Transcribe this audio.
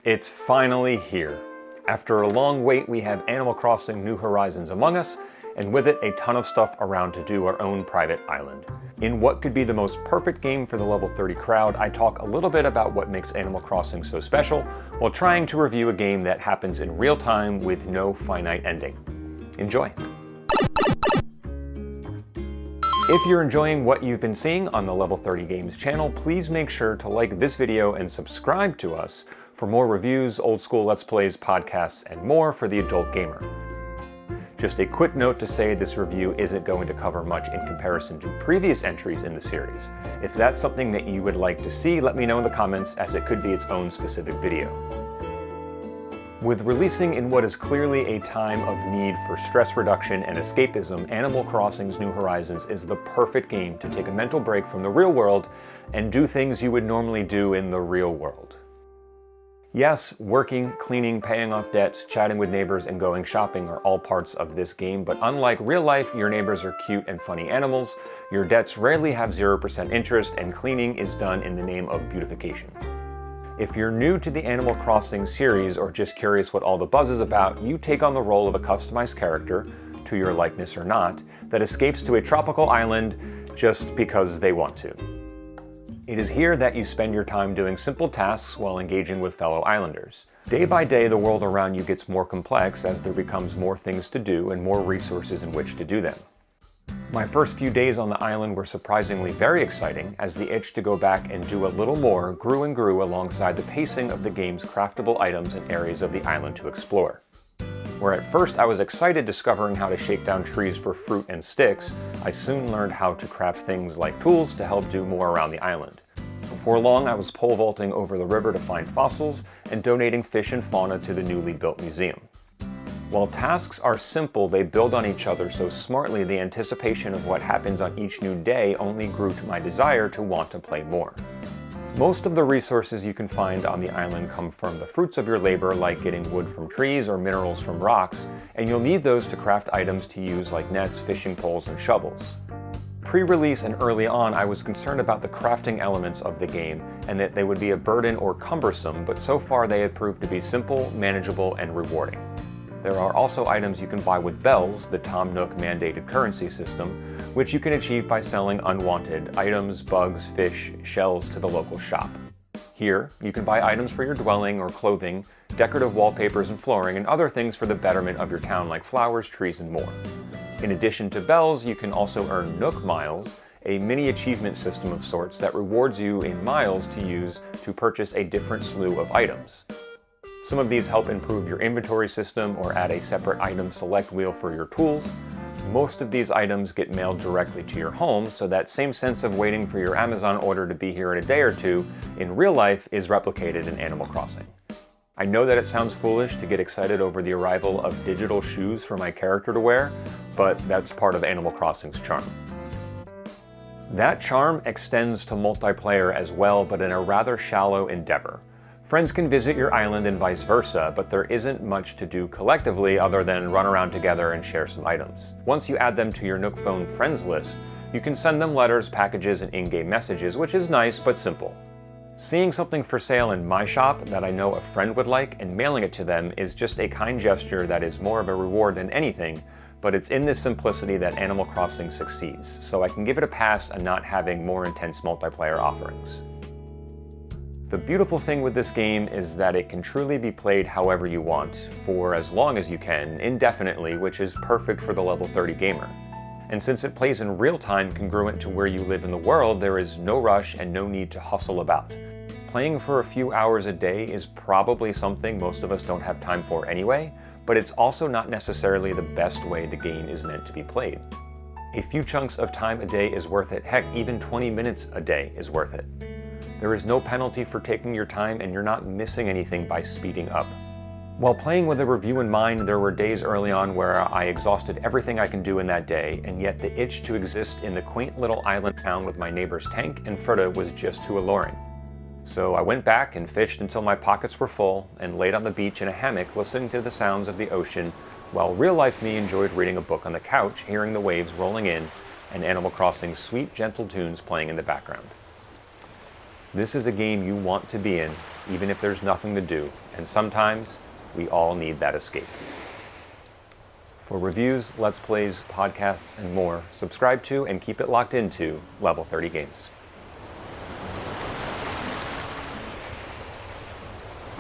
It's finally here. After a long wait, we have Animal Crossing New Horizons among us, and with it a ton of stuff around to do our own private island. In what could be the most perfect game for the level 30 crowd, I talk a little bit about what makes Animal Crossing so special, while trying to review a game that happens in real time with no finite ending. Enjoy! If you're enjoying what you've been seeing on the Level 30 Games channel, please make sure to like this video and subscribe to us for more reviews, old school Let's Plays, podcasts, and more for the adult gamer. Just a quick note to say this review isn't going to cover much in comparison to previous entries in the series. If that's something that you would like to see, let me know in the comments, as it could be its own specific video. With releasing in what is clearly a time of need for stress reduction and escapism, Animal Crossing's New Horizons is the perfect game to take a mental break from the real world and do things you would normally do in the real world. Yes, working, cleaning, paying off debts, chatting with neighbors, and going shopping are all parts of this game, but unlike real life, your neighbors are cute and funny animals, your debts rarely have 0% interest, and cleaning is done in the name of beautification. If you're new to the Animal Crossing series or just curious what all the buzz is about, you take on the role of a customized character, to your likeness or not, that escapes to a tropical island just because they want to. It is here that you spend your time doing simple tasks while engaging with fellow islanders. Day by day, the world around you gets more complex as there becomes more things to do and more resources in which to do them. My first few days on the island were surprisingly very exciting, as the itch to go back and do a little more grew and grew alongside the pacing of the game's craftable items and areas of the island to explore. Where at first I was excited discovering how to shake down trees for fruit and sticks, I soon learned how to craft things like tools to help do more around the island. Before long, I was pole vaulting over the river to find fossils and donating fish and fauna to the newly built museum. While tasks are simple, they build on each other so smartly the anticipation of what happens on each new day only grew to my desire to want to play more. Most of the resources you can find on the island come from the fruits of your labor, like getting wood from trees or minerals from rocks, and you'll need those to craft items to use like nets, fishing poles, and shovels. Pre-release and early on, I was concerned about the crafting elements of the game and that they would be a burden or cumbersome, but so far they have proved to be simple, manageable, and rewarding. There are also items you can buy with bells, the Tom Nook mandated currency system, which you can achieve by selling unwanted items, bugs, fish, shells to the local shop. Here, you can buy items for your dwelling or clothing, decorative wallpapers and flooring, and other things for the betterment of your town like flowers, trees, and more. In addition to bells, you can also earn Nook Miles, a mini achievement system of sorts that rewards you in miles to use to purchase a different slew of items. Some of these help improve your inventory system or add a separate item select wheel for your tools. Most of these items get mailed directly to your home, so that same sense of waiting for your Amazon order to be here in a day or two in real life is replicated in Animal Crossing. I know that it sounds foolish to get excited over the arrival of digital shoes for my character to wear, but that's part of Animal Crossing's charm. That charm extends to multiplayer as well, but in a rather shallow endeavor. Friends can visit your island and vice versa, but there isn't much to do collectively other than run around together and share some items. Once you add them to your Nook Phone friends list, you can send them letters, packages, and in-game messages, which is nice but simple. Seeing something for sale in my shop that I know a friend would like and mailing it to them is just a kind gesture that is more of a reward than anything, but it's in this simplicity that Animal Crossing succeeds, so I can give it a pass on not having more intense multiplayer offerings. The beautiful thing with this game is that it can truly be played however you want, for as long as you can, indefinitely, which is perfect for the level 30 gamer. And since it plays in real time congruent to where you live in the world, there is no rush and no need to hustle about. Playing for a few hours a day is probably something most of us don't have time for anyway, but it's also not necessarily the best way the game is meant to be played. A few chunks of time a day is worth it, heck, even 20 minutes a day is worth it. There is no penalty for taking your time, and you're not missing anything by speeding up. While playing with a review in mind, there were days early on where I exhausted everything I can do in that day, and yet the itch to exist in the quaint little island town with my neighbors Tank and Frida was just too alluring. So I went back and fished until my pockets were full, and laid on the beach in a hammock listening to the sounds of the ocean, while real-life me enjoyed reading a book on the couch, hearing the waves rolling in, and Animal Crossing's sweet, gentle tunes playing in the background. This is a game you want to be in, even if there's nothing to do, and sometimes we all need that escape. For reviews, Let's Plays, podcasts, and more, subscribe to and keep it locked into Level 30 Games.